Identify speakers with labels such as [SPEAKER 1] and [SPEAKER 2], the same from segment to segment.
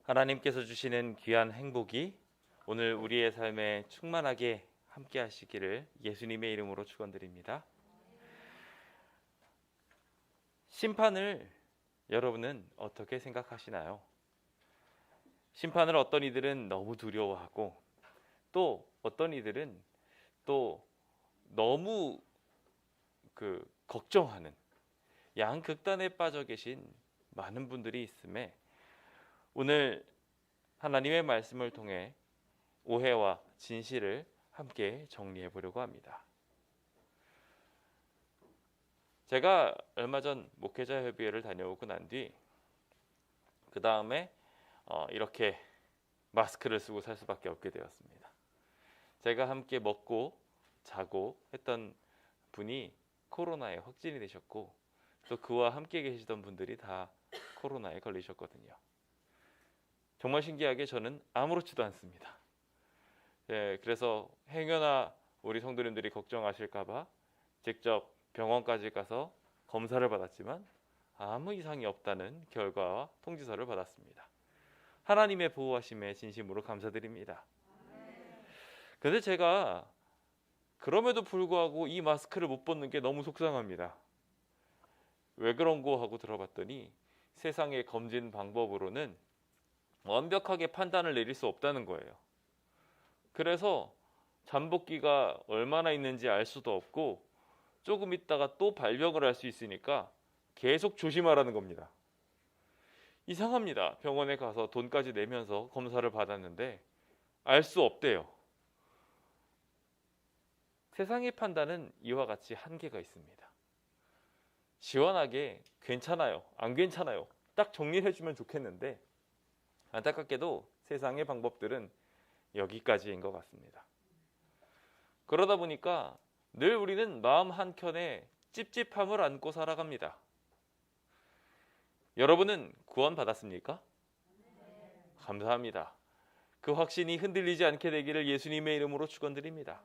[SPEAKER 1] 하나님께서 주시는 귀한 행복이 오늘 우리의 삶에 충만하게 함께 하시기를 예수님의 이름으로 축원드립니다. 심판을 여러분은 어떻게 생각하시나요? 심판을 어떤 이들은 너무 두려워하고 또 어떤 이들은 또 너무 걱정하는 양극단에 빠져 계신 많은 분들이 있음에 오늘 하나님의 말씀을 통해 오해와 진실을 함께 정리해 보려고 합니다. 제가 얼마 전 목회자 협의회를 다녀오고 난 뒤 그 다음에 이렇게 마스크를 쓰고 살 수밖에 없게 되었습니다. 제가 함께 먹고 자고 했던 분이 코로나에 확진이 되셨고 또 그와 함께 계시던 분들이 다 코로나에 걸리셨거든요. 정말 신기하게 저는 아무렇지도 않습니다. 그래서 행여나 우리 성도님들이 걱정하실까봐 직접 병원까지 가서 검사를 받았지만 아무 이상이 없다는 결과와 통지서를 받았습니다. 하나님의 보호하심에 진심으로 감사드립니다. 그런데 제가 그럼에도 불구하고 이 마스크를 못 벗는 게 너무 속상합니다. 왜 그런고 하고 들어봤더니 세상의 검진 방법으로는 완벽하게 판단을 내릴 수 없다는 거예요. 그래서 잠복기가 얼마나 있는지 알 수도 없고 조금 있다가 또 발병을 할 수 있으니까 계속 조심하라는 겁니다. 이상합니다. 병원에 가서 돈까지 내면서 검사를 받았는데 알 수 없대요. 세상의 판단은 이와 같이 한계가 있습니다. 시원하게 괜찮아요, 안 괜찮아요 딱 정리를 해주면 좋겠는데 안타깝게도 세상의 방법들은 여기까지인 것 같습니다. 그러다 보니까 늘 우리는 마음 한켠에 찝찝함을 안고 살아갑니다. 여러분은 구원 받았습니까? 감사합니다. 그 확신이 흔들리지 않게 되기를 예수님의 이름으로 축원드립니다.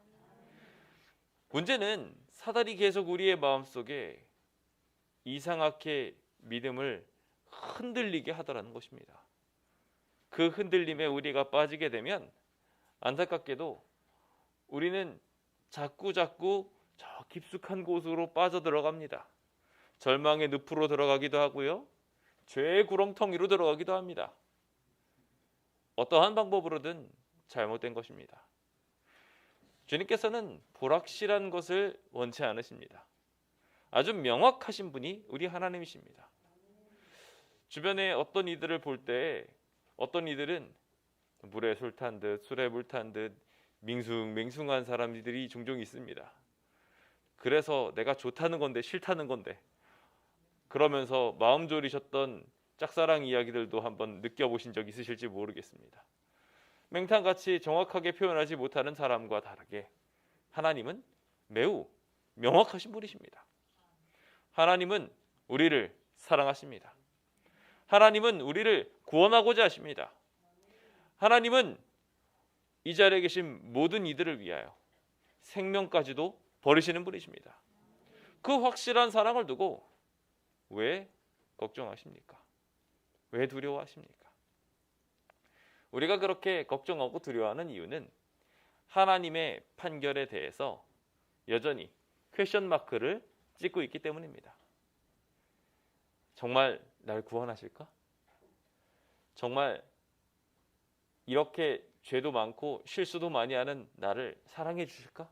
[SPEAKER 1] 문제는 사단이 계속 우리의 마음속에 이상하게 믿음을 흔들리게 하더라는 것입니다. 그 흔들림에 우리가 빠지게 되면 안타깝게도 우리는 자꾸 저 깊숙한 곳으로 빠져들어갑니다. 절망의 늪으로 들어가기도 하고요, 죄의 구렁텅이로 들어가기도 합니다. 어떠한 방법으로든 잘못된 것입니다. 주님께서는 불확실한 것을 원치 않으십니다. 아주 명확하신 분이 우리 하나님이십니다. 주변에 어떤 이들을 볼 때 어떤 이들은 물에 술 탄 듯 술에 물 탄 듯 밍숭맹숭한 사람들이 종종 있습니다. 그래서 내가 좋다는 건데 싫다는 건데 그러면서 마음 졸이셨던 짝사랑 이야기들도 한번 느껴보신 적 있으실지 모르겠습니다. 맹탕같이 정확하게 표현하지 못하는 사람과 다르게 하나님은 매우 명확하신 분이십니다. 하나님은 우리를 사랑하십니다. 하나님은 우리를 구원하고자 하십니다. 하나님은 이 자리에 계신 모든 이들을 위하여 생명까지도 버리시는 분이십니다. 그 확실한 사랑을 두고 왜 걱정하십니까? 왜 두려워하십니까? 우리가 그렇게 걱정하고 두려워하는 이유는 하나님의 판결에 대해서 여전히 퀘션 마크를 찍고 있기 때문입니다. 정말 날 구원하실까? 정말 이렇게 죄도 많고 실수도 많이 하는 나를 사랑해 주실까?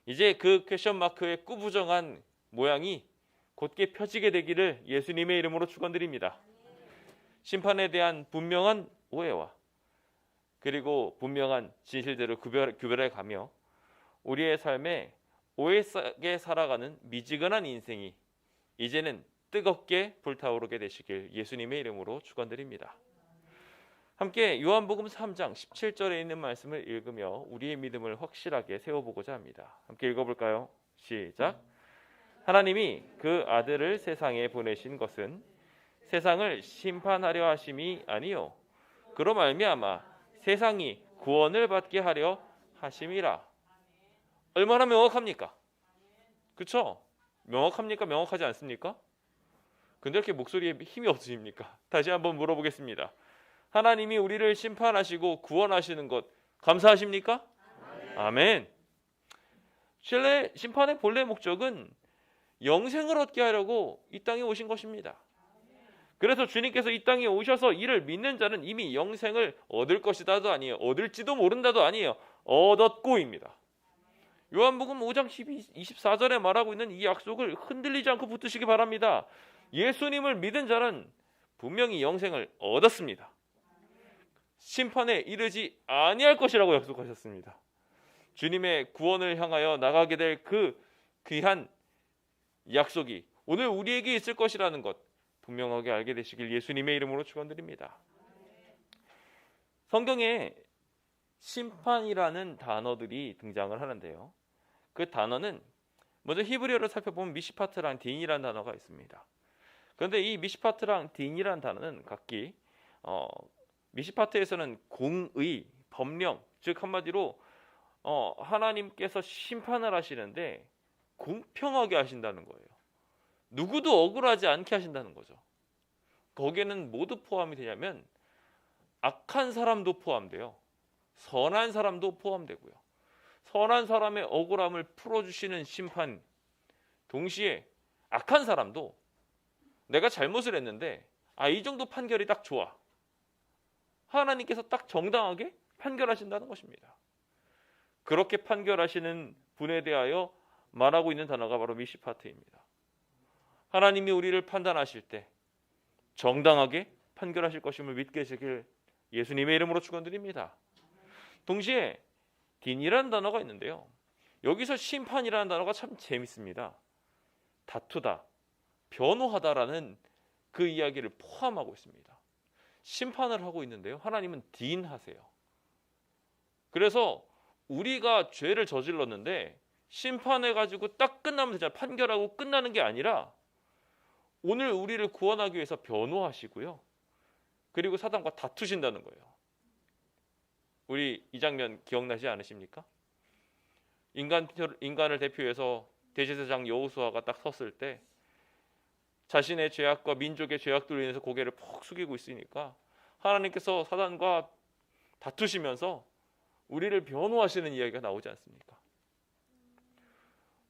[SPEAKER 1] 이제 그 퀘션 마크의 꾸부정한 모양이 곧게 펴지게 되기를 예수님의 이름으로 축원드립니다. 심판에 대한 분명한 오해와 그리고 분명한 진실대로 구별해 가며 우리의 삶에 오해하게 살아가는 미지근한 인생이 이제는 뜨겁게 불타오르게 되시길 예수님의 이름으로 축원드립니다. 함께 요한복음 3장 17절에 있는 말씀을 읽으며 우리의 믿음을 확실하게 세워보고자 합니다. 함께 읽어볼까요? 시작. 하나님이 그 아들을 세상에 보내신 것은 세상을 심판하려 하심이 아니요 그로 말미암아 세상이 구원을 받게 하려 하심이라. 얼마나 명확합니까? 그렇죠? 명확합니까? 명확하지 않습니까? 근데 이렇게 목소리에 힘이 없으십니까? 다시 한번 물어보겠습니다. 하나님이 우리를 심판하시고 구원하시는 것 감사하십니까? 아멘. 심판의 본래 목적은 영생을 얻게 하려고 이 땅에 오신 것입니다. 그래서 주님께서 이 땅에 오셔서 이를 믿는 자는 이미 영생을 얻을 것이다도 아니에요. 얻을지도 모른다도 아니에요. 얻었고입니다. 요한복음 5장 24절에 말하고 있는 이 약속을 흔들리지 않고 붙드시기 바랍니다. 예수님을 믿은 자는 분명히 영생을 얻었습니다. 심판에 이르지 아니할 것이라고 약속하셨습니다. 주님의 구원을 향하여 나가게 될 그 귀한 약속이 오늘 우리에게 있을 것이라는 것 분명하게 알게 되시길 예수님의 이름으로 축원드립니다. 성경에 심판이라는 단어들이 등장을 하는데요. 그 단어는 먼저 히브리어를 살펴보면 미시파트랑 딘이라는 단어가 있습니다. 그런데 이 미시파트랑 딘이라는 단어는 각기 미시파트에서는 공의, 법령, 즉 한마디로 하나님께서 심판을 하시는데 공평하게 하신다는 거예요. 누구도 억울하지 않게 하신다는 거죠. 거기에는 모두 포함이 되냐면 악한 사람도 포함돼요. 선한 사람도 포함되고요. 선한 사람의 억울함을 풀어주시는 심판, 동시에 악한 사람도 내가 잘못을 했는데 이 정도 판결이 딱 좋아. 하나님께서 딱 정당하게 판결하신다는 것입니다. 그렇게 판결하시는 분에 대하여 말하고 있는 단어가 바로 미시파트입니다. 하나님이 우리를 판단하실 때 정당하게 판결하실 것임을 믿게 되시길 예수님의 이름으로 축원드립니다. 동시에 딘이라는 단어가 있는데요. 여기서 심판이라는 단어가 참 재밌습니다. 다투다, 변호하다라는 그 이야기를 포함하고 있습니다. 심판을 하고 있는데요. 하나님은 딘하세요. 그래서 우리가 죄를 저질렀는데 심판해가지고 딱 끝나면 되잖아요. 판결하고 끝나는 게 아니라 오늘 우리를 구원하기 위해서 변호하시고요. 그리고 사단과 다투신다는 거예요. 우리 이 장면 기억나지 않으십니까? 인간을 대표해서 대제사장 여호수아가 딱 섰을 때 자신의 죄악과 민족의 죄악들로 인해서 고개를 푹 숙이고 있으니까 하나님께서 사단과 다투시면서 우리를 변호하시는 이야기가 나오지 않습니까?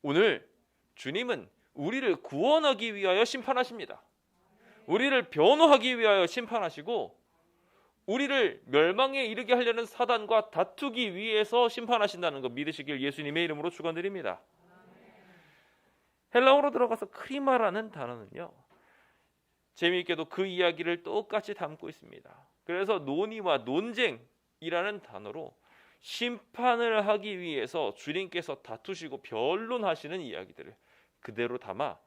[SPEAKER 1] 오늘 주님은 우리를 구원하기 위하여 심판하십니다. 우리를 변호하기 위하여 심판하시고 우리를 멸망에 이르게 하려는 사단과 다투기 위해서 심판하신다는 거 믿으시길 예수님의 이름으로 축원드립니다. 헬라어로 들어가서 크리마라는 단어는요. 재미있게도 그 이야기를 똑같이 담고 있습니다. 그래서 논의와 논쟁이라는 단어로 심판을 하기 위해서 주님께서 다투시고 변론하시는 이야기들을 그대로 담아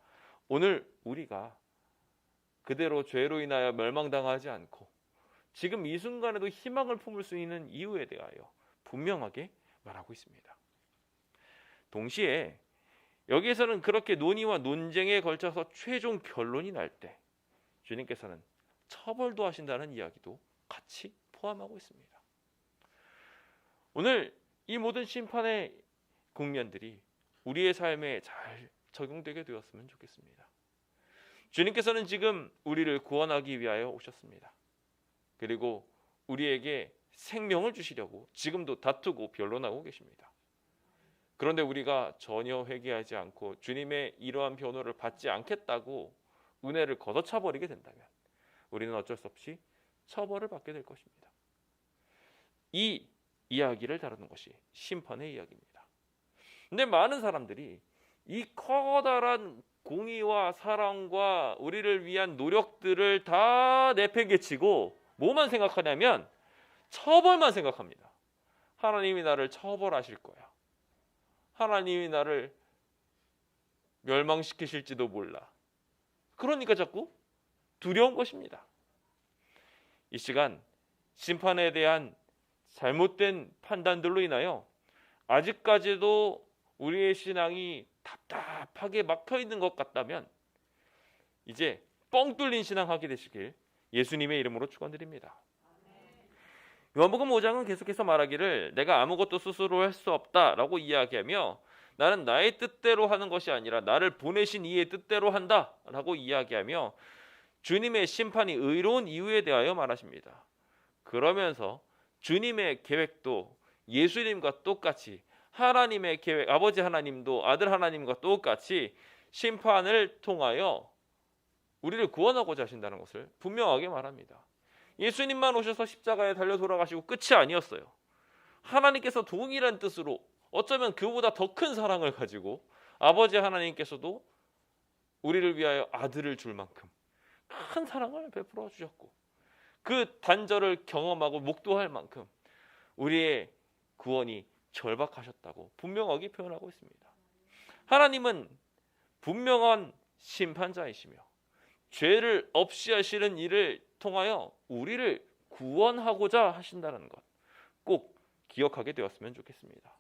[SPEAKER 1] 오늘 우리가 그대로 죄로 인하여 멸망당하지 않고 지금 이 순간에도 희망을 품을 수 있는 이유에 대하여 분명하게 말하고 있습니다. 동시에 여기에서는 그렇게 논의와 논쟁에 걸쳐서 최종 결론이 날 때 주님께서는 처벌도 하신다는 이야기도 같이 포함하고 있습니다. 오늘 이 모든 심판의 국면들이 우리의 삶에 잘 적용되게 되었으면 좋겠습니다. 주님께서는 지금 우리를 구원하기 위하여 오셨습니다. 그리고 우리에게 생명을 주시려고 지금도 다투고 변론하고 계십니다. 그런데 우리가 전혀 회개하지 않고 주님의 이러한 변호를 받지 않겠다고 은혜를 걷어차버리게 된다면 우리는 어쩔 수 없이 처벌을 받게 될 것입니다. 이 이야기를 다루는 것이 심판의 이야기입니다. 근데 많은 사람들이 이 커다란 공의와 사랑과 우리를 위한 노력들을 다 내팽개치고 뭐만 생각하냐면 처벌만 생각합니다. 하나님이 나를 처벌하실 거야. 하나님이 나를 멸망시키실지도 몰라. 그러니까 자꾸 두려운 것입니다. 이 시간 심판에 대한 잘못된 판단들로 인하여 아직까지도 우리의 신앙이 답답하게 막혀 있는 것 같다면 이제 뻥 뚫린 신앙하게 되시길 예수님의 이름으로 축원드립니다. 요한복음 5장은 계속해서 말하기를 내가 아무것도 스스로 할 수 없다라고 이야기하며 나는 나의 뜻대로 하는 것이 아니라 나를 보내신 이의 뜻대로 한다라고 이야기하며 주님의 심판이 의로운 이유에 대하여 말하십니다. 그러면서 주님의 계획도 예수님과 똑같이 하나님의 계획, 아버지 하나님도 아들 하나님과 똑같이 심판을 통하여 우리를 구원하고자 하신다는 것을 분명하게 말합니다. 예수님만 오셔서 십자가에 달려 돌아가시고 끝이 아니었어요. 하나님께서 동일한 뜻으로 어쩌면 그보다 더 큰 사랑을 가지고 아버지 하나님께서도 우리를 위하여 아들을 줄 만큼 큰 사랑을 베풀어 주셨고, 그 단절을 경험하고 목도할 만큼 우리의 구원이 절박하셨다고 분명하게 표현하고 있습니다. 하나님은 분명한 심판자이시며 죄를 없이 하시는 일을 통하여 우리를 구원하고자 하신다는 것 꼭 기억하게 되었으면 좋겠습니다.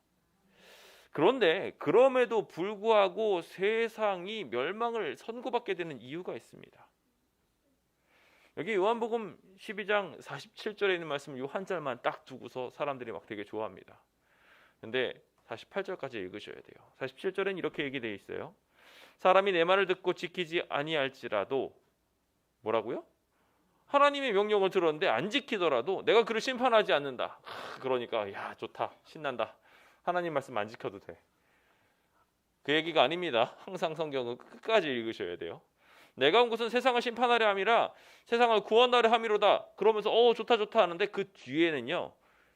[SPEAKER 1] 그런데 그럼에도 불구하고 세상이 멸망을 선고받게 되는 이유가 있습니다. 여기 요한복음 12장 47절에 있는 말씀을 이 한 절만 딱 두고서 사람들이 막 되게 좋아합니다. 근데 48절까지 읽으셔야 돼요. 47절엔 이렇게 얘기되어 있어요. 사람이 내 말을 듣고 지키지 아니할지라도 뭐라고요? 하나님의 명령을 들었는데 안 지키더라도 내가 그를 심판하지 않는다. 그러니까 야 좋다, 신난다. 하나님 말씀 안 지켜도 돼. 그 얘기가 아닙니다. 항상 성경은 끝까지 읽으셔야 돼요. 내가 온 것은 세상을 심판하려 함이라 세상을 구원하려 함이로다. 그러면서 좋다 하는데 그 뒤에는요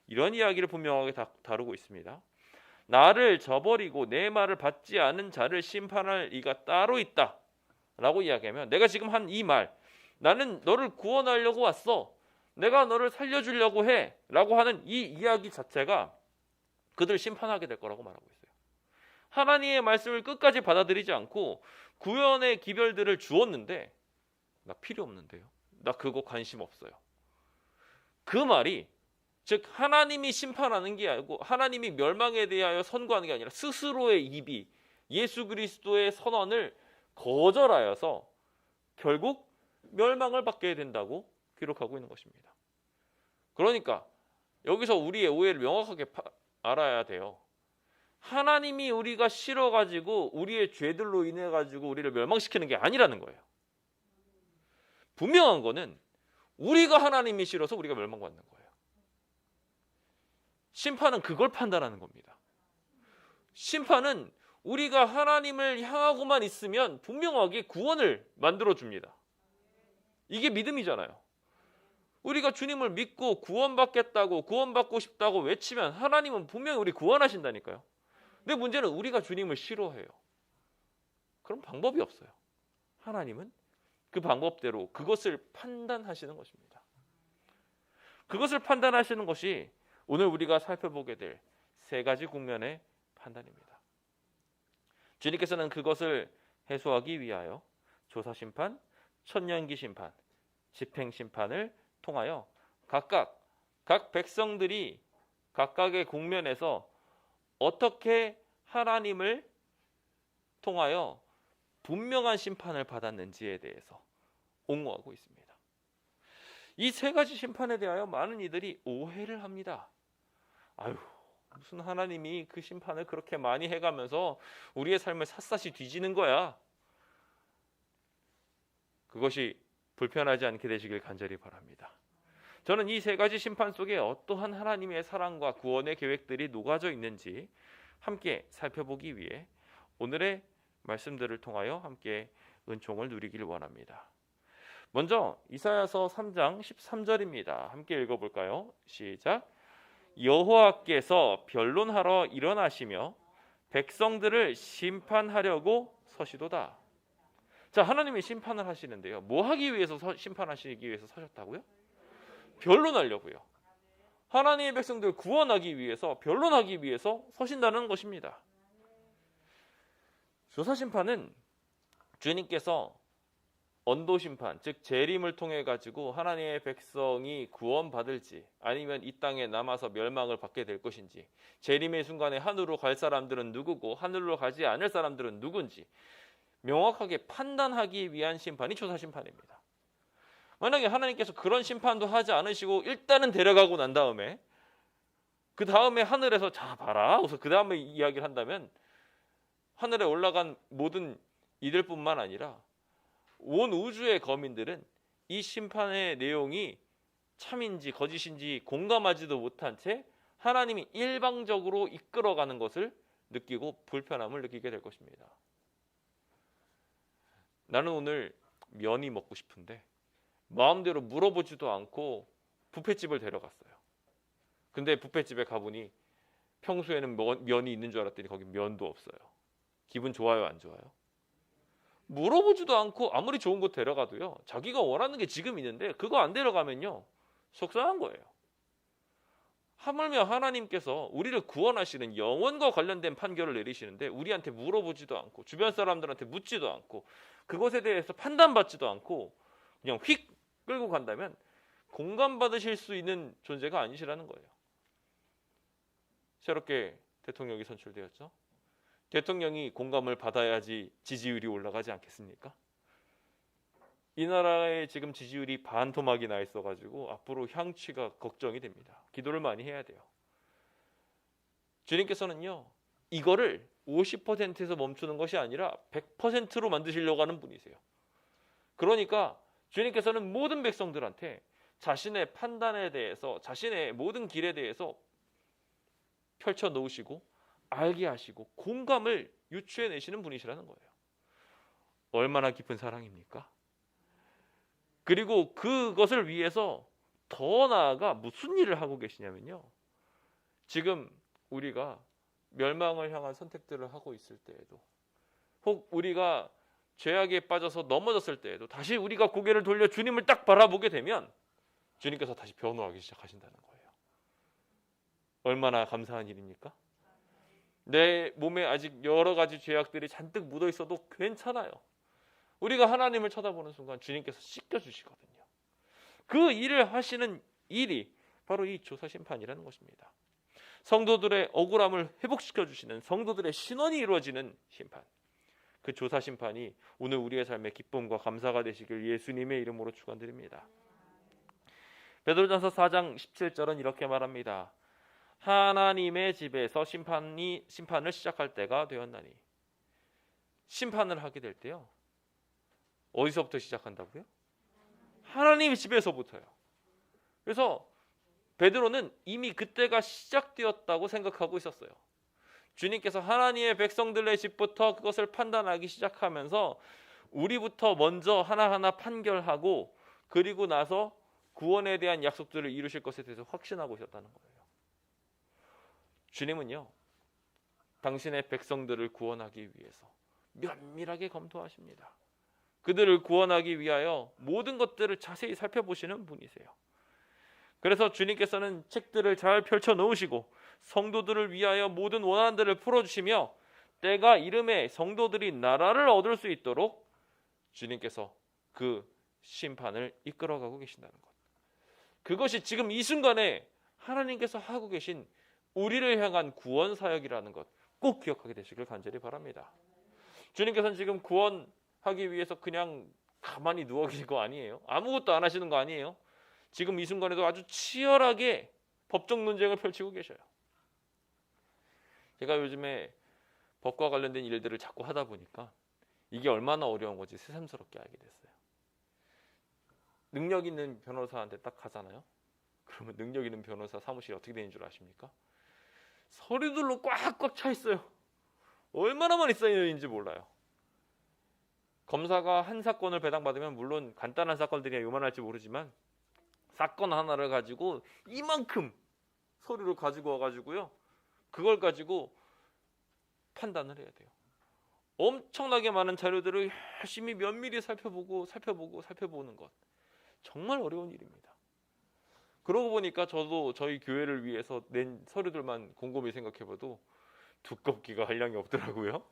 [SPEAKER 1] 이런 이야기를 분명하게 다루고 있습니다. 나를 저버리고 내 말을 받지 않은 자를 심판할 이가 따로 있다 라고 이야기하면, 내가 지금 한 이 말, 나는 너를 구원하려고 왔어, 내가 너를 살려주려고 해 라고 하는 이 이야기 자체가 그들을 심판하게 될 거라고 말하고 있어요. 하나님의 말씀을 끝까지 받아들이지 않고 구원의 기별들을 주었는데 나 필요 없는데요, 나 그거 관심 없어요, 그 말이 즉 하나님이 심판하는 게 아니고 하나님이 멸망에 대하여 선고하는 게 아니라 스스로의 입이 예수 그리스도의 선언을 거절하여서 결국 멸망을 받게 된다고 기록하고 있는 것입니다. 그러니까 여기서 우리의 오해를 명확하게 알아야 돼요. 하나님이 우리가 싫어가지고 우리의 죄들로 인해가지고 우리를 멸망시키는 게 아니라는 거예요. 분명한 거는 우리가 하나님이 싫어서 우리가 멸망받는 거예요. 심판은 그걸 판단하는 겁니다. 심판은 우리가 하나님을 향하고만 있으면 분명하게 구원을 만들어줍니다. 이게 믿음이잖아요. 우리가 주님을 믿고 구원받겠다고, 구원받고 싶다고 외치면 하나님은 분명히 우리 구원하신다니까요. 근데 문제는 우리가 주님을 싫어해요. 그럼 방법이 없어요. 하나님은 그 방법대로 그것을 판단하시는 것입니다. 그것을 판단하시는 것이 오늘 우리가 살펴보게 될 세 가지 국면의 판단입니다. 주님께서는 그것을 해소하기 위하여 조사심판, 천년기 심판, 집행심판을 통하여 각 백성들이 각각의 국면에서 어떻게 하나님을 통하여 분명한 심판을 받았는지에 대해서 옹호하고 있습니다. 이 세 가지 심판에 대하여 많은 이들이 오해를 합니다. 무슨 하나님이 그 심판을 그렇게 많이 해가면서 우리의 삶을 샅샅이 뒤지는 거야. 그것이 불편하지 않게 되시길 간절히 바랍니다. 저는 이 세 가지 심판 속에 어떠한 하나님의 사랑과 구원의 계획들이 녹아져 있는지 함께 살펴보기 위해 오늘의 말씀들을 통하여 함께 은총을 누리길 원합니다. 먼저 이사야서 3장 13절입니다. 함께 읽어볼까요? 시작. 여호와께서 변론하러 일어나시며 백성들을 심판하려고 서시도다. 자, 하나님이 심판을 하시는데요. 뭐 하기 위해서 심판하시기 위해서 서셨다고요? 변론하려고요. 하나님의 백성들을 구원하기 위해서, 변론하기 위해서 서신다는 것입니다. 조사심판은 주님께서 언도심판, 즉 재림을 통해 가지고 하나님의 백성이 구원받을지 아니면 이 땅에 남아서 멸망을 받게 될 것인지, 재림의 순간에 하늘로 갈 사람들은 누구고 하늘로 가지 않을 사람들은 누군지 명확하게 판단하기 위한 심판이 조사심판입니다. 만약에 하나님께서 그런 심판도 하지 않으시고 일단은 데려가고 난 다음에 그 다음에 하늘에서 자 봐라 그래서 그 다음에 이야기를 한다면 하늘에 올라간 모든 이들뿐만 아니라 온 우주의 거민들은 이 심판의 내용이 참인지 거짓인지 공감하지도 못한 채 하나님이 일방적으로 이끌어가는 것을 느끼고 불편함을 느끼게 될 것입니다. 나는 오늘 면이 먹고 싶은데 마음대로 물어보지도 않고 뷔페집을 데려갔어요. 근데 뷔페집에 가보니 평소에는 면이 있는 줄 알았더니 거기 면도 없어요. 기분 좋아요, 안 좋아요? 물어보지도 않고 아무리 좋은 곳 데려가도요, 자기가 원하는 게 지금 있는데 그거 안 데려가면요 속상한 거예요. 하물며 하나님께서 우리를 구원하시는 영원과 관련된 판결을 내리시는데 우리한테 물어보지도 않고 주변 사람들한테 묻지도 않고 그것에 대해서 판단받지도 않고 그냥 휙 끌고 간다면 공감받으실 수 있는 존재가 아니시라는 거예요. 새롭게 대통령이 선출되었죠. 대통령이 공감을 받아야지 지지율이 올라가지 않겠습니까? 이 나라의 지금 지지율이 반토막이 나 있어가지고 앞으로 향취가 걱정이 됩니다. 기도를 많이 해야 돼요. 주님께서는요, 이거를 50%에서 멈추는 것이 아니라 100%로 만드시려고 하는 분이세요. 그러니까 주님께서는 모든 백성들한테 자신의 판단에 대해서, 자신의 모든 길에 대해서 펼쳐 놓으시고 알게 하시고 공감을 유추해내시는 분이시라는 거예요. 얼마나 깊은 사랑입니까? 그리고 그것을 위해서 더 나아가 무슨 일을 하고 계시냐면요, 지금 우리가 멸망을 향한 선택들을 하고 있을 때에도, 혹 우리가 죄악에 빠져서 넘어졌을 때에도 다시 우리가 고개를 돌려 주님을 딱 바라보게 되면 주님께서 다시 변호하기 시작하신다는 거예요. 얼마나 감사한 일입니까? 내 몸에 아직 여러 가지 죄악들이 잔뜩 묻어 있어도 괜찮아요. 우리가 하나님을 쳐다보는 순간 주님께서 씻겨주시거든요. 그 일을 하시는 일이 바로 이 조사심판이라는 것입니다. 성도들의 억울함을 회복시켜주시는, 성도들의 신원이 이루어지는 심판, 그 조사심판이 오늘 우리의 삶의 기쁨과 감사가 되시길 예수님의 이름으로 축원드립니다. 베드로전서 4장 17절은 이렇게 말합니다. 하나님의 집에서 심판을 시작할 때가 되었나니. 심판을 하게 될 때요, 어디서부터 시작한다고요? 하나님의 집에서부터요. 그래서 베드로는 이미 그때가 시작되었다고 생각하고 있었어요. 주님께서 하나님의 백성들의 집부터 그것을 판단하기 시작하면서 우리부터 먼저 하나하나 판결하고 그리고 나서 구원에 대한 약속들을 이루실 것에 대해서 확신하고 있었다는 거예요. 주님은요, 당신의 백성들을 구원하기 위해서 면밀하게 검토하십니다. 그들을 구원하기 위하여 모든 것들을 자세히 살펴보시는 분이세요. 그래서 주님께서는 책들을 잘 펼쳐 놓으시고 성도들을 위하여 모든 원한들을 풀어주시며 때가 이름에 성도들이 나라를 얻을 수 있도록 주님께서 그 심판을 이끌어가고 계신다는 것. 그것이 지금 이 순간에 하나님께서 하고 계신 우리를 향한 구원 사역이라는 것 꼭 기억하게 되시길 간절히 바랍니다. 주님께서는 지금 구원하기 위해서 그냥 가만히 누워 계신 거 아니에요. 아무것도 안 하시는 거 아니에요. 지금 이 순간에도 아주 치열하게 법적 논쟁을 펼치고 계셔요. 제가 요즘에 법과 관련된 일들을 자꾸 하다 보니까 이게 얼마나 어려운 건지 새삼스럽게 알게 됐어요. 능력 있는 변호사한테 딱 가잖아요. 그러면 능력 있는 변호사 사무실이 어떻게 되는 줄 아십니까? 서류들로 꽉꽉 차 있어요. 얼마나 많이 쌓여있는지 몰라요. 검사가 한 사건을 배당받으면 물론 간단한 사건들이야 요만할지 모르지만 사건 하나를 가지고 이만큼 서류를 가지고 와가지고요, 그걸 가지고 판단을 해야 돼요. 엄청나게 많은 자료들을 열심히 면밀히 살펴보는 것, 정말 어려운 일입니다. 그러고 보니까 저도 저희 교회를 위해서 낸 서류들만 곰곰이 생각해봐도 두껍기가 한량이 없더라고요.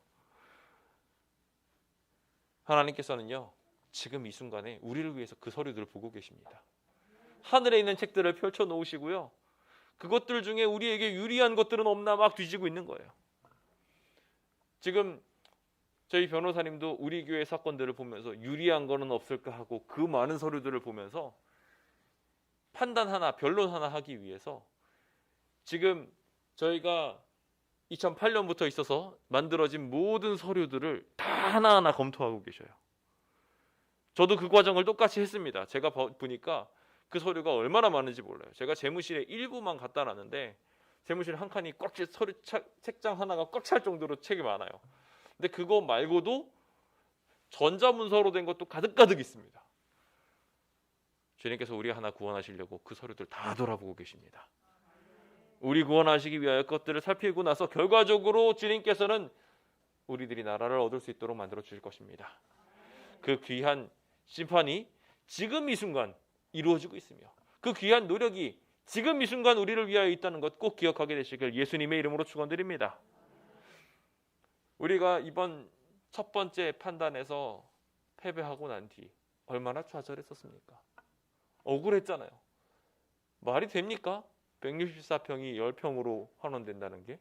[SPEAKER 1] 하나님께서는요, 지금 이 순간에 우리를 위해서 그 서류들을 보고 계십니다. 하늘에 있는 책들을 펼쳐 놓으시고요, 그것들 중에 우리에게 유리한 것들은 없나 막 뒤지고 있는 거예요. 지금 저희 변호사님도 우리 교회 사건들을 보면서 유리한 거는 없을까 하고 그 많은 서류들을 보면서 판단 하나, 변론 하나 하기 위해서 지금 저희가 2008년부터 있어서 만들어진 모든 서류들을 다 하나하나 검토하고 계셔요. 저도 그 과정을 똑같이 했습니다. 제가 보니까 그 서류가 얼마나 많은지 몰라요. 제가 재무실에 일부만 갖다 놨는데 재무실 한 칸이 꽉 차, 서류 책장 하나가 꽉 찰 정도로 책이 많아요. 근데 그거 말고도 전자문서로 된 것도 가득가득 있습니다. 주님께서 우리 하나 구원하시려고 그 서류들 다 돌아보고 계십니다. 우리 구원하시기 위하여 것들을 살피고 나서 결과적으로 주님께서는 우리들이 나라를 얻을 수 있도록 만들어 주실 것입니다. 그 귀한 심판이 지금 이 순간 이루어지고 있으며 그 귀한 노력이 지금 이 순간 우리를 위하여 있다는 것 꼭 기억하게 되시길 예수님의 이름으로 축원드립니다. 우리가 이번 첫 번째 판단에서 패배하고 난 뒤 얼마나 좌절했었습니까? 억울했잖아요. 말이 됩니까? 164평이 10평으로 환원된다는 게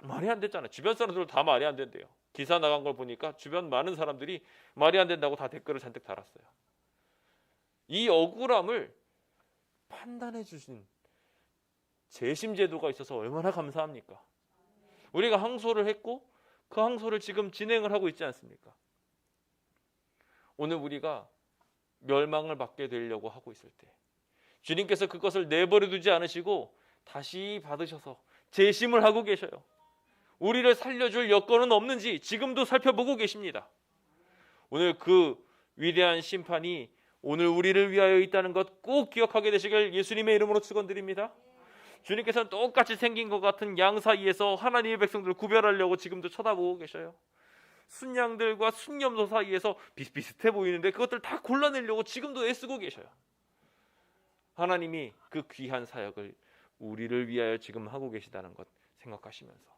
[SPEAKER 1] 말이 안 됐잖아요. 주변 사람들 다 말이 안 된대요. 기사 나간 걸 보니까 주변 많은 사람들이 말이 안 된다고 다 댓글을 잔뜩 달았어요. 이 억울함을 판단해 주신 재심제도가 있어서 얼마나 감사합니까? 우리가 항소를 했고 그 항소를 지금 진행을 하고 있지 않습니까? 오늘 우리가 멸망을 받게 되려고 하고 있을 때 주님께서 그것을 내버려 두지 않으시고 다시 받으셔서 재심을 하고 계셔요. 우리를 살려줄 여건은 없는지 지금도 살펴보고 계십니다. 오늘 그 위대한 심판이 오늘 우리를 위하여 있다는 것 꼭 기억하게 되시길 예수님의 이름으로 축원드립니다. 주님께서는 똑같이 생긴 것 같은 양 사이에서 하나님의 백성들을 구별하려고 지금도 쳐다보고 계셔요. 순양들과 순염소 사이에서 비슷비슷해 보이는데 그것들 다 골라내려고 지금도 애쓰고 계셔요. 하나님이 그 귀한 사역을 우리를 위하여 지금 하고 계시다는 것 생각하시면서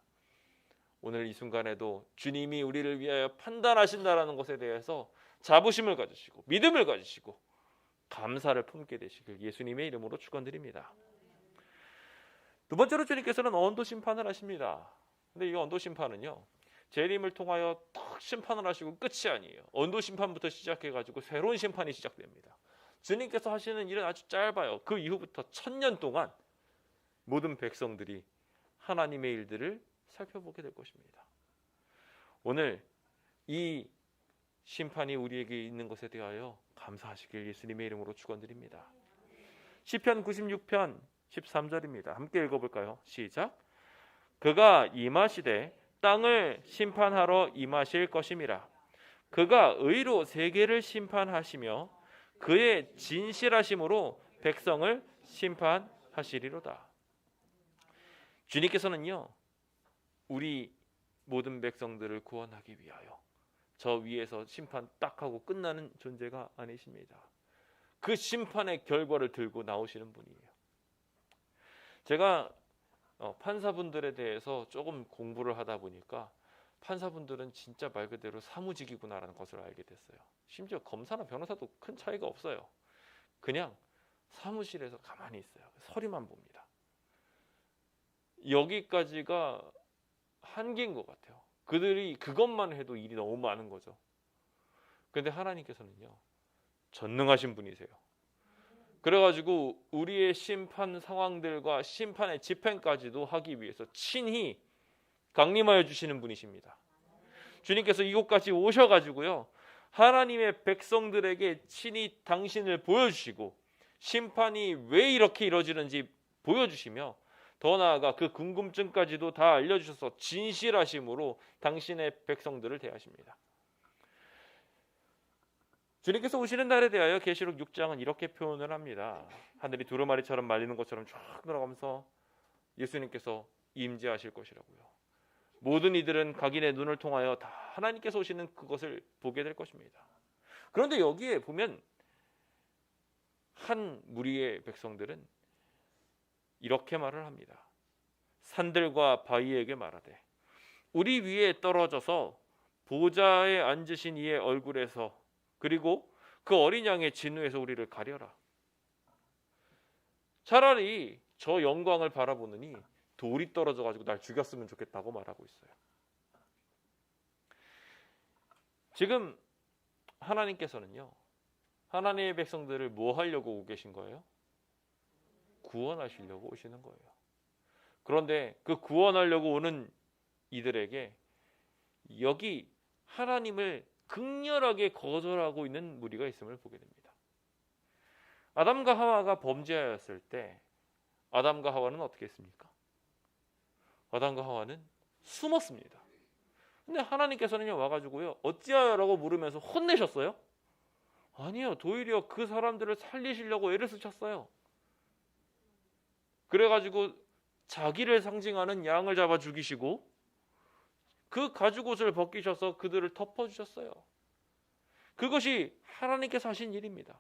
[SPEAKER 1] 오늘 이 순간에도 주님이 우리를 위하여 판단하신다라는 것에 대해서 자부심을 가지시고 믿음을 가지시고 감사를 품게 되시길 예수님의 이름으로 축원드립니다. 두 번째로 주님께서는 언도 심판을 하십니다. 근데 이 언도 심판은요, 재림을 통하여 딱 심판을 하시고 끝이 아니에요. 언도 심판부터 시작해가지고 새로운 심판이 시작됩니다. 주님께서 하시는 일은 아주 짧아요. 그 이후부터 1000년 동안 모든 백성들이 하나님의 일들을 살펴보게 될 것입니다. 오늘 이 심판이 우리에게 있는 것에 대하여 감사하시길 예수님의 이름으로 축원드립니다. 시편 96편 13절입니다. 함께 읽어볼까요? 시작. 그가 임하시되 땅을 심판하러 임하실 것임이라. 그가 의로 세계를 심판하시며 그의 진실하심으로 백성을 심판하시리로다. 주님께서는요, 우리 모든 백성들을 구원하기 위하여 저 위에서 심판 딱 하고 끝나는 존재가 아니십니다. 그 심판의 결과를 들고 나오시는 분이에요. 제가 판사분들에 대해서 조금 공부를 하다 보니까 판사분들은 진짜 말 그대로 사무직이구나라는 것을 알게 됐어요. 심지어 검사나 변호사도 큰 차이가 없어요. 그냥 사무실에서 가만히 있어요. 서류만 봅니다. 여기까지가 한계인 것 같아요. 그들이 그것만 해도 일이 너무 많은 거죠. 그런데 하나님께서는요, 전능하신 분이세요. 그래가지고 우리의 심판 상황들과 심판의 집행까지도 하기 위해서 친히 강림하여 주시는 분이십니다. 주님께서 이곳까지 오셔가지고요, 하나님의 백성들에게 친히 당신을 보여주시고 심판이 왜 이렇게 이루어지는지 보여주시며 더 나아가 그 궁금증까지도 다 알려주셔서 진실하심으로 당신의 백성들을 대하십니다. 주님께서 오시는 날에 대하여 계시록 6장은 이렇게 표현을 합니다. 하늘이 두루마리처럼 말리는 것처럼 쫙 돌아가면서 예수님께서 임재하실 것이라고요. 모든 이들은 각인의 눈을 통하여 다 하나님께서 오시는 그것을 보게 될 것입니다. 그런데 여기에 보면 한 무리의 백성들은 이렇게 말을 합니다. 산들과 바위에게 말하되 우리 위에 떨어져서 보좌에 앉으신 이의 얼굴에서 그리고 그 어린 양의 진노에서 우리를 가려라. 차라리 저 영광을 바라보느니 돌이 떨어져 가지고 날 죽였으면 좋겠다고 말하고 있어요. 지금 하나님께서는요, 하나님의 백성들을 뭐 하려고 오고 계신 거예요? 구원하시려고 오시는 거예요. 그런데 그 구원하려고 오는 이들에게 여기 하나님을 극렬하게 거절하고 있는 무리가 있음을 보게 됩니다. 아담과 하와가 범죄하였을 때 아담과 하와는 어떻게 했습니까? 아담과 하와는 숨었습니다. 근데 하나님께서는요 와가지고요 어찌하여라고 물으면서 혼내셨어요? 아니요, 도리어 그 사람들을 살리시려고 애를 쓰셨어요. 그래가지고 자기를 상징하는 양을 잡아 죽이시고 그 가죽옷을 벗기셔서 그들을 덮어주셨어요. 그것이 하나님께서 하신 일입니다.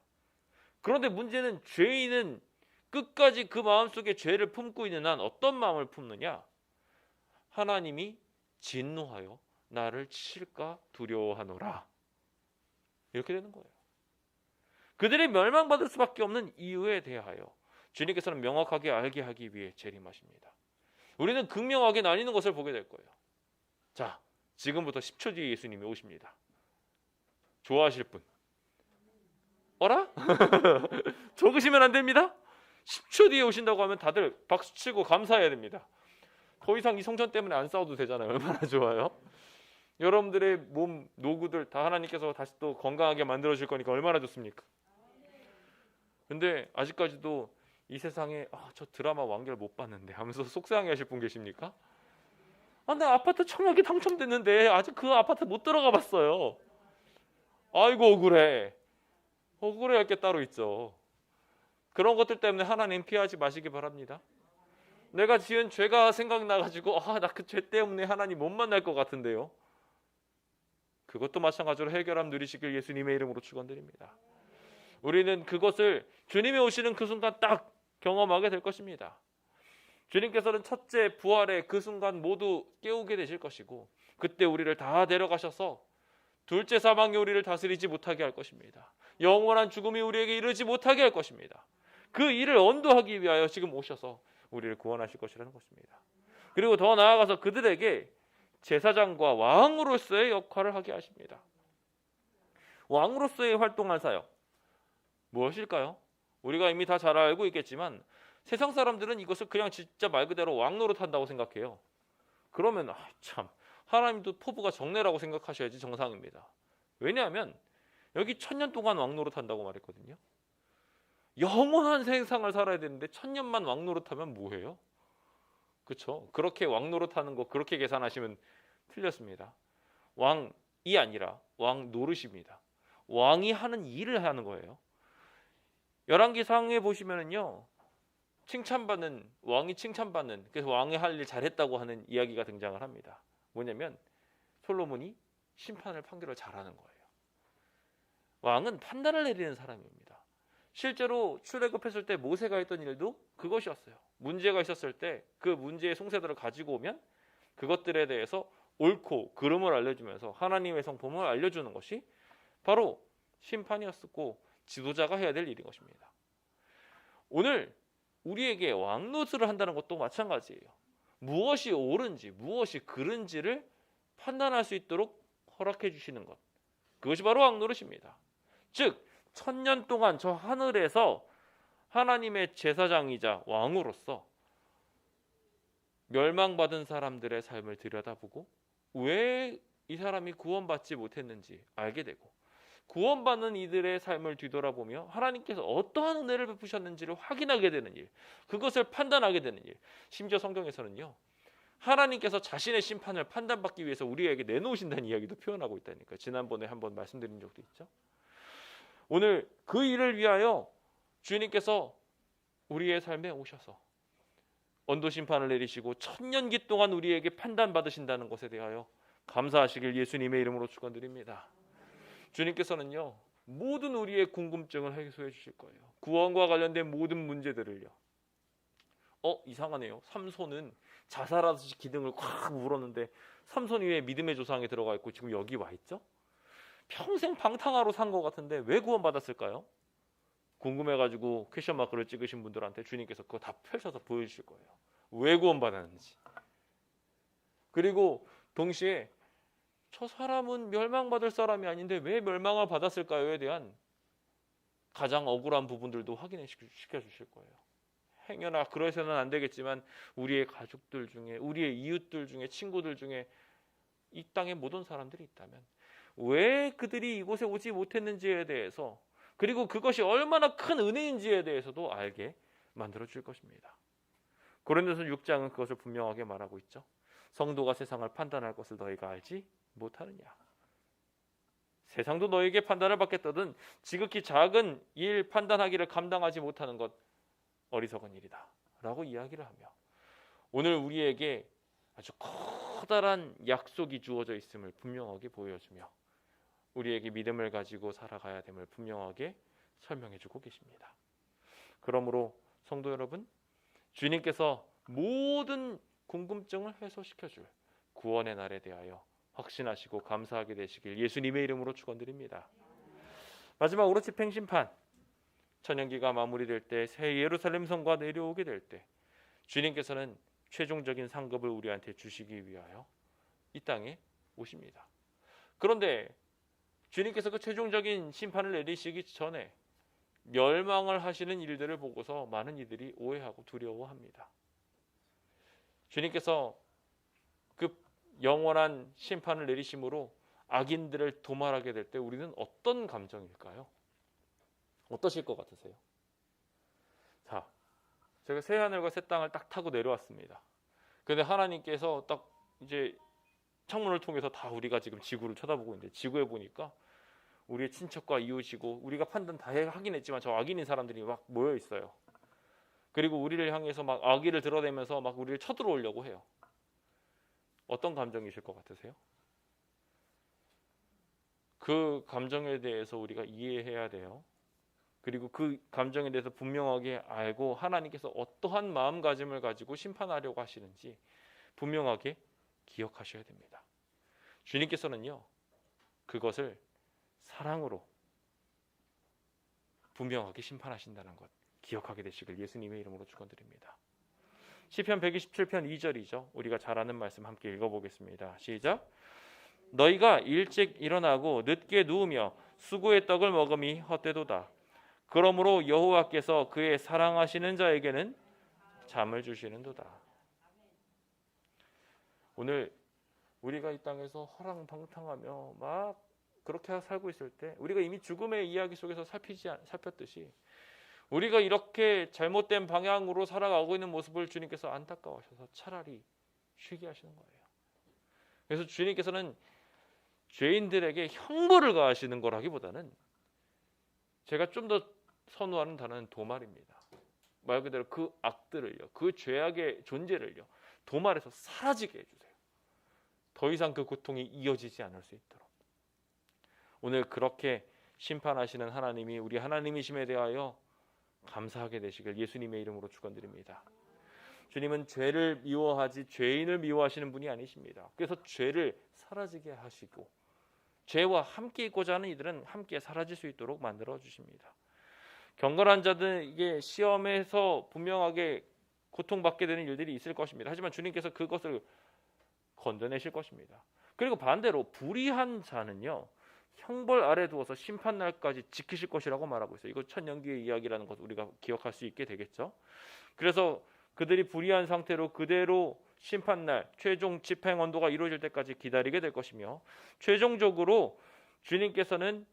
[SPEAKER 1] 그런데 문제는 죄인은 끝까지 그 마음속에 죄를 품고 있는 한 어떤 마음을 품느냐? 하나님이 진노하여 나를 치실까 두려워하노라. 이렇게 되는 거예요. 그들이 멸망받을 수밖에 없는 이유에 대하여 주님께서는 명확하게 알게 하기 위해 재림하십니다. 우리는 극명하게 나뉘는 것을 보게 될 거예요. 자, 지금부터 10초 뒤에 예수님이 오십니다. 좋아하실 분? 어라? 적으시면 안 됩니다. 10초 뒤에 오신다고 하면 다들 박수치고 감사해야 됩니다. 더 이상 이 성전 때문에 안 싸워도 되잖아요. 얼마나 좋아요. 여러분들의 몸 노구들 다 하나님께서 다시 또 건강하게 만들어 줄 거니까 얼마나 좋습니까? 근데 아직까지도 이 세상에 저 드라마 완결 못 봤는데 하면서 속상해 하실 분 계십니까? 나 아파트 청약이 당첨됐는데 아직 그 아파트 못 들어가 봤어요. 아이고 억울해. 억울해할 게 따로 있죠. 그런 것들 때문에 하나님 피하지 마시기 바랍니다. 내가 지은 죄가 생각나가지고 나 그 죄 때문에 하나님 못 만날 것 같은데요. 그것도 마찬가지로 해결함 누리시길 예수님의 이름으로 축원드립니다. 우리는 그것을 주님이 오시는 그 순간 딱 경험하게 될 것입니다. 주님께서는 첫째 부활의 그 순간 모두 깨우게 되실 것이고 그때 우리를 다 데려가셔서 둘째 사망이 우리를 다스리지 못하게 할 것입니다. 영원한 죽음이 우리에게 이르지 못하게 할 것입니다. 그 일을 언도하기 위하여 지금 오셔서 우리를 구원하실 것이라는 것입니다. 그리고 더 나아가서 그들에게 제사장과 왕으로서의 역할을 하게 하십니다. 왕으로서의 활동할 사역 무엇일까요? 우리가 이미 다 잘 알고 있겠지만 세상 사람들은 이것을 그냥 진짜 말 그대로 왕 노릇한다고 생각해요. 그러면 참 하나님도 포부가 정례라고 생각하셔야지 정상입니다. 왜냐하면 여기 1000년 동안 왕 노릇한다고 말했거든요. 영원한 세상을 살아야 되는데 1000년만 왕 노릇하면 뭐해요? 그렇죠? 그렇게 왕 노릇하는 거 그렇게 계산하시면 틀렸습니다. 왕이 아니라 왕 노릇입니다. 왕이 하는 일을 하는 거예요. 열왕기상에 보시면은요. 칭찬받는 왕이 칭찬받는 그래서 왕이 할 일 잘했다고 하는 이야기가 등장을 합니다. 뭐냐면 솔로몬이 심판을 판결을 잘하는 거예요. 왕은 판단을 내리는 사람입니다. 실제로 출애굽했을 때 모세가 했던 일도 그것이었어요. 문제가 있었을 때 그 문제의 송세들을 가지고 오면 그것들에 대해서 옳고 그름을 알려주면서 하나님의 성품을 알려주는 것이 바로 심판이었고 지도자가 해야 될 일인 것입니다. 오늘 우리에게 왕노릇을 한다는 것도 마찬가지예요. 무엇이 옳은지 무엇이 그른지를 판단할 수 있도록 허락해 주시는 것. 그것이 바로 왕노릇입니다. 즉 1000년 동안 저 하늘에서 하나님의 제사장이자 왕으로서 멸망받은 사람들의 삶을 들여다보고 왜 이 사람이 구원받지 못했는지 알게 되고 구원받는 이들의 삶을 뒤돌아보며 하나님께서 어떠한 은혜를 베푸셨는지를 확인하게 되는 일, 그것을 판단하게 되는 일. 심지어 성경에서는요. 하나님께서 자신의 심판을 판단받기 위해서 우리에게 내놓으신다는 이야기도 표현하고 있다니까요. 지난번에 한번 말씀드린 적도 있죠. 오늘 그 일을 위하여 주님께서 우리의 삶에 오셔서 언도 심판을 내리시고 1000년기 동안 우리에게 판단받으신다는 것에 대하여 감사하시길 예수님의 이름으로 축원드립니다. 주님께서는요. 모든 우리의 궁금증을 해소해 주실 거예요. 구원과 관련된 모든 문제들을요. 이상하네요. 삼손은 자살하듯이 기둥을 콱 물었는데 삼손이 왜 믿음의 조상에 들어가 있고 지금 여기 와 있죠? 평생 방탕하러 산 것 같은데 왜 구원받았을까요? 궁금해가지고 퀘션 마크를 찍으신 분들한테 주님께서 그거 다 펼쳐서 보여주실 거예요. 왜 구원받았는지. 그리고 동시에 저 사람은 멸망받을 사람이 아닌데 왜 멸망을 받았을까요에 대한 가장 억울한 부분들도 확인시켜 주실 거예요. 행여나 그러서는 안 되겠지만 우리의 가족들 중에 우리의 이웃들 중에 친구들 중에 이 땅에 못 온 사람들이 있다면 왜 그들이 이곳에 오지 못했는지에 대해서 그리고 그것이 얼마나 큰 은혜인지에 대해서도 알게 만들어 줄 것입니다. 고린도서 6장은 그것을 분명하게 말하고 있죠. 성도가 세상을 판단할 것을 너희가 알지 못하느냐. 세상도 너에게 판단을 받겠거든 지극히 작은 일 판단하기를 감당하지 못하는 것 어리석은 일이다 라고 이야기를 하며 오늘 우리에게 아주 커다란 약속이 주어져 있음을 분명하게 보여주며 우리에게 믿음을 가지고 살아가야 됨을 분명하게 설명해 주고 계십니다. 그러므로 성도 여러분, 주님께서 모든 궁금증을 해소시켜줄 구원의 날에 대하여 확신하시고 감사하게 되시길 예수님의 이름으로 축원드립니다. 마지막으로 집행심판, 천년기가 마무리될 때 새 예루살렘 성과 내려오게 될 때 주님께서는 최종적인 상급을 우리한테 주시기 위하여 이 땅에 오십니다. 그런데 주님께서 그 최종적인 심판을 내리시기 전에 멸망을 하시는 일들을 보고서 많은 이들이 오해하고 두려워합니다. 주님께서 그 영원한 심판을 내리심으로 악인들을 도말하게 될 때 우리는 어떤 감정일까요? 어떠실 것 같으세요? 자, 제가 새 하늘과 새 땅을 딱 타고 내려왔습니다. 근데 하나님께서 딱 이제 창문을 통해서 다 우리가 지금 지구를 쳐다보고 있는데 지구에 보니까 우리의 친척과 이웃이고 우리가 판단 다 하긴 했지만 저 악인인 사람들이 막 모여 있어요. 그리고 우리를 향해서 막 악의를 드러내면서 막 우리를 쳐들어오려고 해요. 어떤 감정이실 것 같으세요? 그 감정에 대해서 우리가 이해해야 돼요. 그리고 그 감정에 대해서 분명하게 알고 하나님께서 어떠한 마음가짐을 가지고 심판하려고 하시는지 분명하게 기억하셔야 됩니다. 주님께서는요, 그것을 사랑으로 분명하게 심판하신다는 것 기억하게 되시길 예수님의 이름으로 축원드립니다. 시편 127편 2절이죠. 우리가 잘 아는 말씀 함께 읽어보겠습니다. 시작. 너희가 일찍 일어나고 늦게 누우며 수고의 떡을 먹음이 헛되도다. 그러므로 여호와께서 그의 사랑하시는 자에게는 잠을 주시는도다. 오늘 우리가 이 땅에서 허랑방탕하며 막 그렇게 살고 있을 때 우리가 이미 죽음의 이야기 속에서 살폈듯이 우리가 이렇게 잘못된 방향으로 살아가고 있는 모습을 주님께서 안타까워하셔서 차라리 쉬게 하시는 거예요. 그래서 주님께서는 죄인들에게 형벌을 가하시는 거라기보다는 제가 좀 더 선호하는 단어는 도말입니다. 말 그대로 그 악들을요, 그 죄악의 존재를요 도말해서 사라지게 해주세요. 더 이상 그 고통이 이어지지 않을 수 있도록. 오늘 그렇게 심판하시는 하나님이 우리 하나님이심에 대하여 감사하게 되시길 예수님의 이름으로 축원드립니다. 주님은 죄를 미워하지 죄인을 미워하시는 분이 아니십니다. 그래서 죄를 사라지게 하시고 죄와 함께 있고자 하는 이들은 함께 사라질 수 있도록 만들어 주십니다. 경건한 자들에게 시험에서 분명하게 고통받게 되는 일들이 있을 것입니다. 하지만 주님께서 그것을 건져내실 것입니다. 그리고 반대로 불의한 자는요, 형벌 아래 두어서 심판날까지 지키실 것이라고 말하고 있어요. 이거 천년기의 이야기라는 것을 우리가 기억할 수 있게 되겠죠. 그래서 그들이 불의한 상태로 그대로 심판날 최종 집행 언도가 이루어질 때까지 기다리게 될 것이며 최종적으로 주님께서는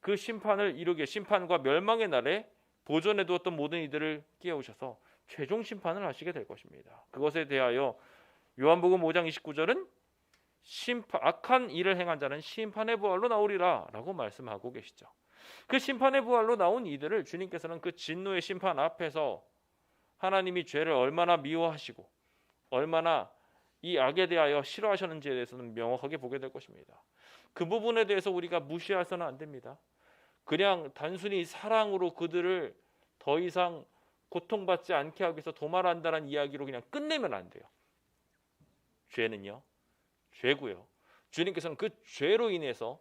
[SPEAKER 1] 그 심판을 이루게 심판과 멸망의 날에 보존해 두었던 모든 이들을 깨우셔서 최종 심판을 하시게 될 것입니다. 그것에 대하여 요한복음 5장 29절은 악한 일을 행한 자는 심판의 부활로 나오리라 라고 말씀하고 계시죠. 그 심판의 부활로 나온 이들을 주님께서는 그 진노의 심판 앞에서 하나님이 죄를 얼마나 미워하시고 얼마나 이 악에 대하여 싫어하셨는지에 대해서는 명확하게 보게 될 것입니다. 그 부분에 대해서 우리가 무시해서는 안 됩니다. 그냥 단순히 사랑으로 그들을 더 이상 고통받지 않게 하기 위해서 도말한다는 이야기로 그냥 끝내면 안 돼요. 죄는요, 죄고요. 주님께서는 그 죄로 인해서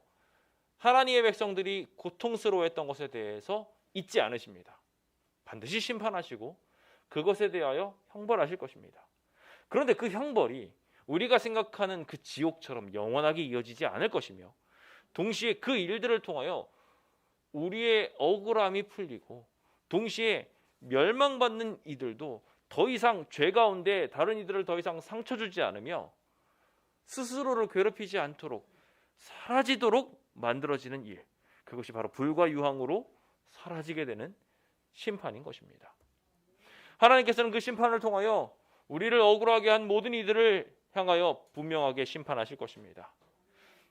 [SPEAKER 1] 하나님의 백성들이 고통스러워했던 것에 대해서 잊지 않으십니다. 반드시 심판하시고 그것에 대하여 형벌하실 것입니다. 그런데 그 형벌이 우리가 생각하는 그 지옥처럼 영원하게 이어지지 않을 것이며 동시에 그 일들을 통하여 우리의 억울함이 풀리고 동시에 멸망받는 이들도 더 이상 죄 가운데 다른 이들을 더 이상 상처 주지 않으며 스스로를 괴롭히지 않도록 사라지도록 만들어지는 일, 그것이 바로 불과 유황으로 사라지게 되는 심판인 것입니다. 하나님께서는 그 심판을 통하여 우리를 억울하게 한 모든 이들을 향하여 분명하게 심판하실 것입니다.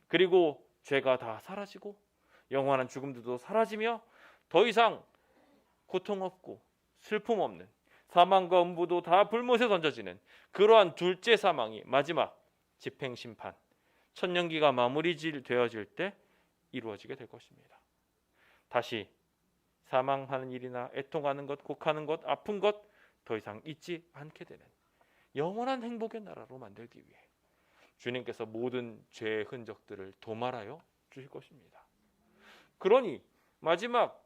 [SPEAKER 1] 그리고 죄가 다 사라지고 영원한 죽음도 사라지며 더 이상 고통 없고 슬픔 없는 사망과 음부도 다 불못에 던져지는 그러한 둘째 사망이 마지막 집행심판 천년기가 마무리되어질 때 이루어지게 될 것입니다. 다시 사망하는 일이나 애통하는 것, 곡하는 것, 아픈 것 더 이상 있지 않게 되는 영원한 행복의 나라로 만들기 위해 주님께서 모든 죄의 흔적들을 도말하여 주실 것입니다. 그러니 마지막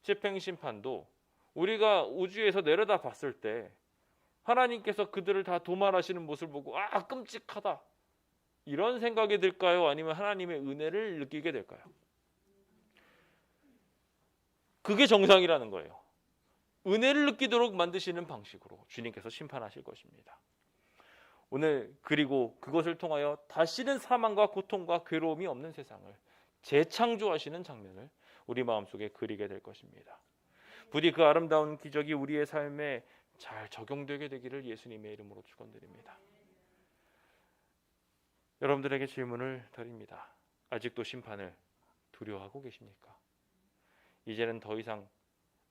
[SPEAKER 1] 집행심판도 우리가 우주에서 내려다 봤을 때 하나님께서 그들을 다 도말하시는 모습을 보고 아 끔찍하다 이런 생각이 들까요? 아니면 하나님의 은혜를 느끼게 될까요? 그게 정상이라는 거예요. 은혜를 느끼도록 만드시는 방식으로 주님께서 심판하실 것입니다. 오늘 그리고 그것을 통하여 다시는 사망과 고통과 괴로움이 없는 세상을 재창조하시는 장면을 우리 마음속에 그리게 될 것입니다. 부디 그 아름다운 기적이 우리의 삶에 잘 적용되게 되기를 예수님의 이름으로 축원드립니다. 여러분들에게 질문을 드립니다. 아직도 심판을 두려워하고 계십니까? 이제는 더 이상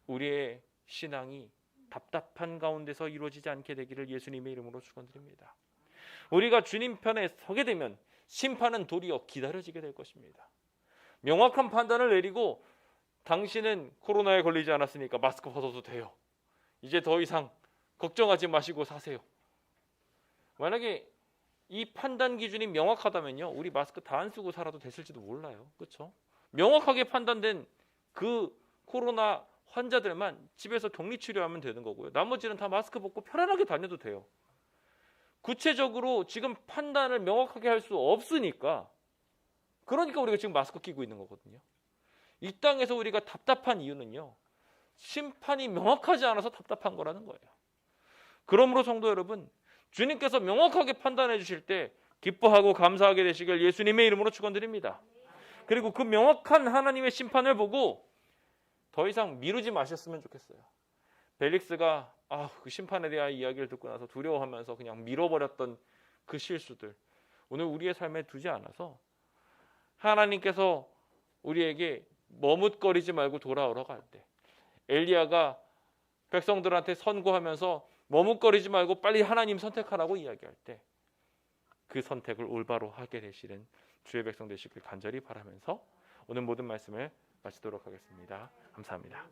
[SPEAKER 1] 우리의 신앙이 답답한 가운데서 이루어지지 않게 되기를 예수님의 이름으로 축원드립니다. 우리가 주님 편에 서게 되면 심판은 도리어 기다려지게 될 것입니다. 명확한 판단을 내리고 당신은 코로나에 걸리지 않았으니까 마스크 벗어도 돼요. 이제 더 이상 걱정하지 마시고 사세요. 만약에 이 판단 기준이 명확하다면요, 우리 마스크 다 안 쓰고 살아도 됐을지도 몰라요. 그렇죠? 명확하게 판단된 그 코로나 환자들만 집에서 격리 치료하면 되는 거고요. 나머지는 다 마스크 벗고 편안하게 다녀도 돼요. 구체적으로 지금 판단을 명확하게 할 수 없으니까 그러니까 우리가 지금 마스크 끼고 있는 거거든요. 이 땅에서 우리가 답답한 이유는요, 심판이 명확하지 않아서 답답한 거라는 거예요. 그러므로 성도 여러분, 주님께서 명확하게 판단해 주실 때 기뻐하고 감사하게 되시길 예수님의 이름으로 축원드립니다. 그리고 그 명확한 하나님의 심판을 보고 더 이상 미루지 마셨으면 좋겠어요. 벨릭스가 그 심판에 대한 이야기를 듣고 나서 두려워하면서 그냥 밀어버렸던 그 실수들, 오늘 우리의 삶에 두지 않아서 하나님께서 우리에게 머뭇거리지 말고 돌아오라고 할 때, 엘리야가 백성들한테 선고하면서 머뭇거리지 말고 빨리 하나님 선택하라고 이야기할 때 그 선택을 올바로 하게 되시는 주의 백성 되시길 간절히 바라면서 오늘 모든 말씀을 마치도록 하겠습니다. 감사합니다.